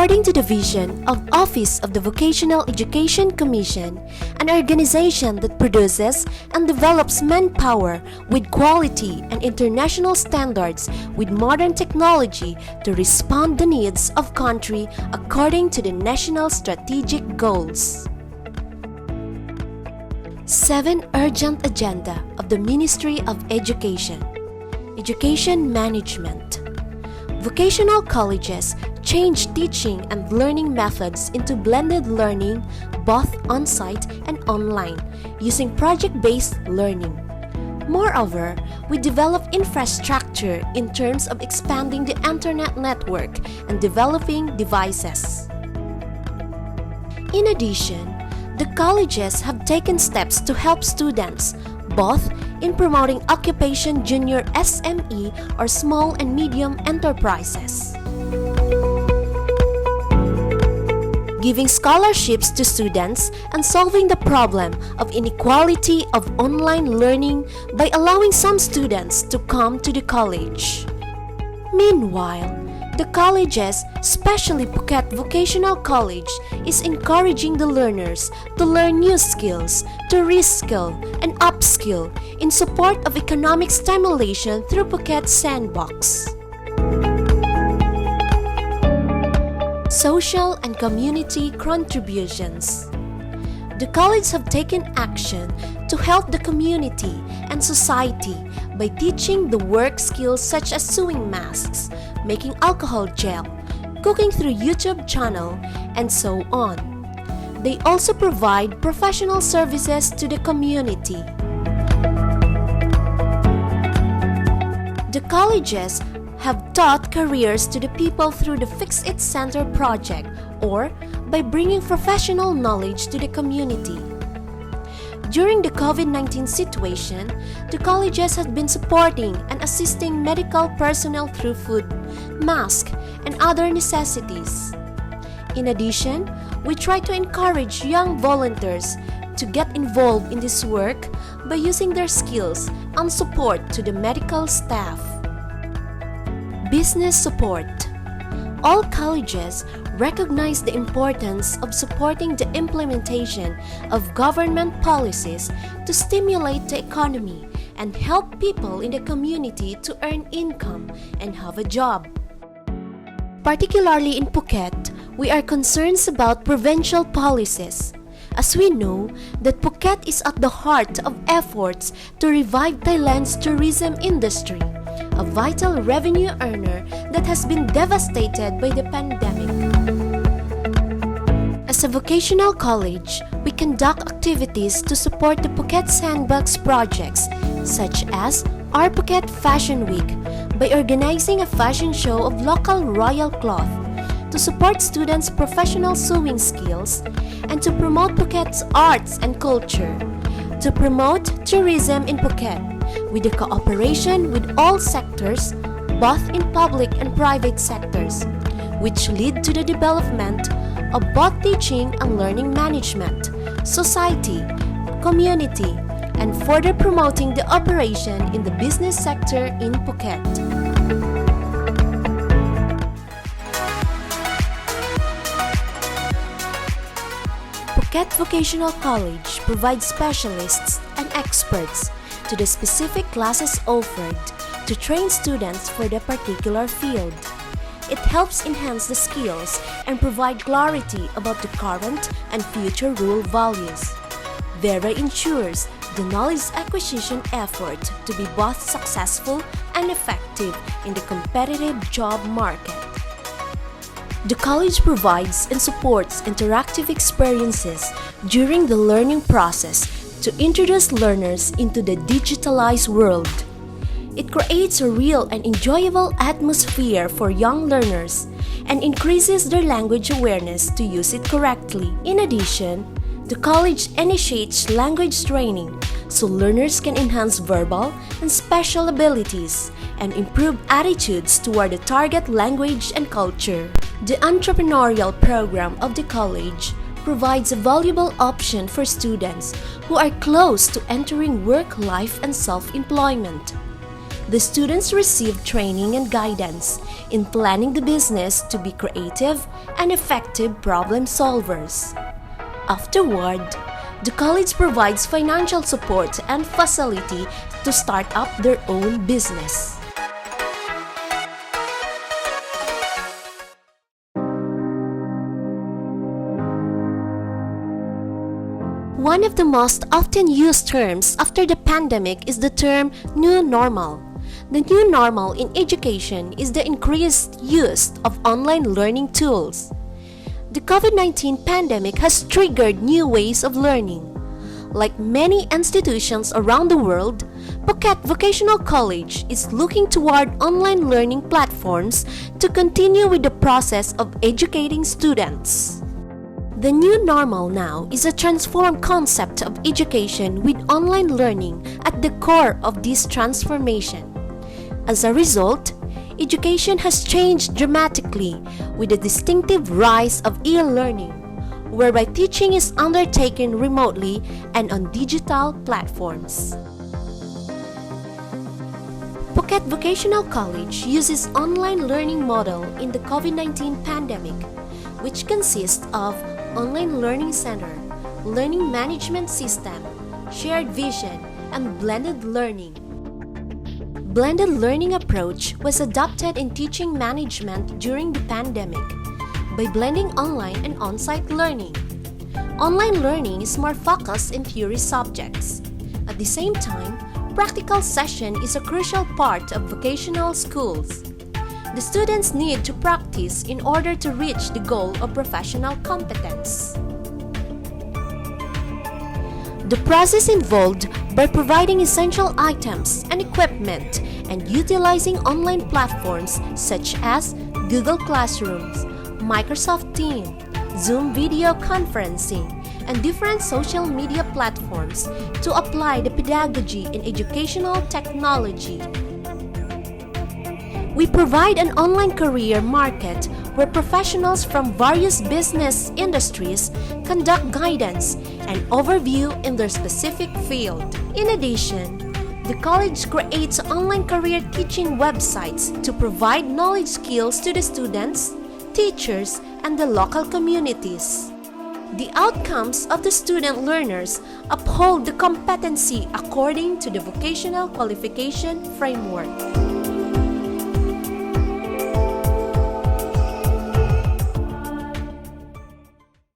According to the vision of Office of the Vocational Education Commission, an organization that produces and develops manpower with quality and international standards with modern technology to respond the needs of country according to the national strategic goals. 7 Urgent Agenda of the Ministry of Education. Education Management. Vocational colleges change teaching and learning methods into blended learning, both on-site and online, using project-based learning. Moreover, we develop infrastructure in terms of expanding the internet network and developing devices. In addition, the colleges have taken steps to help students, both in promoting occupation junior SME or small and medium enterprises, giving scholarships to students and solving the problem of inequality of online learning by allowing some students to come to the college. Meanwhile, the colleges, especially Phuket Vocational College, is encouraging the learners to learn new skills, to ReSkill and UpSkill in support of economic stimulation through Phuket Sandbox. Social and community contributions. The colleges have taken action to help the community and society by teaching the work skills such as sewing masks, making alcohol gel, cooking through YouTube channel, and so on. They also provide professional services to the community. The colleges have taught careers to the people through the Fix It Center project or by bringing professional knowledge to the community. During the COVID-19 situation, the colleges have been supporting and assisting medical personnel through food, masks, and other necessities. In addition, we try to encourage young volunteers to get involved in this work by using their skills and support to the medical staff. Business support. All colleges recognize the importance of supporting the implementation of government policies to stimulate the economy and help people in the community to earn income and have a job. Particularly in Phuket, we are concerned about provincial policies, as we know that Phuket is at the heart of efforts to revive Thailand's tourism industry, a vital revenue earner that has been devastated by the pandemic. As a vocational college, we conduct activities to support the Phuket Sandbox projects such as R-Phuket Fashion Week by organizing a fashion show of local royal cloth, to support students' professional sewing skills, and to promote Phuket's arts and culture, to promote tourism in Phuket with the cooperation with all sectors, both in public and private sectors, which lead to the development of both teaching and learning management, society, community, and further promoting the operation in the business sector in Phuket. Phuket Vocational College provides specialists and experts to the specific classes offered to train students for the particular field. It helps enhance the skills and provide clarity about the current and future rule values. Vera ensures the knowledge acquisition effort to be both successful and effective in the competitive job market. The college provides and supports interactive experiences during the learning process to introduce learners into the digitalized world. It creates a real and enjoyable atmosphere for young learners and increases their language awareness to use it correctly. In addition, the college initiates language training so learners can enhance verbal and special abilities and improve attitudes toward the target language and culture. The entrepreneurial program of the college provides a valuable option for students who are close to entering work life and self-employment. The students receive training and guidance in planning the business to be creative and effective problem solvers. Afterward, the college provides financial support and facility to start up their own business. One of the most often used terms after the pandemic is the term new normal. The new normal in education is the increased use of online learning tools. The COVID-19 pandemic has triggered new ways of learning. Like many institutions around the world, Phuket Vocational College is looking toward online learning platforms to continue with the process of educating students. The new normal now is a transformed concept of education with online learning at the core of this transformation. As a result, education has changed dramatically with the distinctive rise of e-learning, whereby teaching is undertaken remotely and on digital platforms. Phuket Vocational College uses online learning model in the COVID-19 pandemic, which consists of online learning center, learning management system, shared vision, and blended learning. Blended learning approach was adopted in teaching management during the pandemic by blending online and on-site learning. Online learning is more focused in theory subjects. At the same time, practical session is a crucial part of vocational schools. The students need to practice in order to reach the goal of professional competence. The process involved by providing essential items and equipment and utilizing online platforms such as Google Classrooms, Microsoft Teams, Zoom video conferencing, and different social media platforms to apply the pedagogy in educational technology. We provide an online career market where professionals from various business industries conduct guidance and overview in their specific field. In addition, the college creates online career teaching websites to provide knowledge skills to the students, teachers, and the local communities. The outcomes of the student learners uphold the competency according to the vocational qualification framework.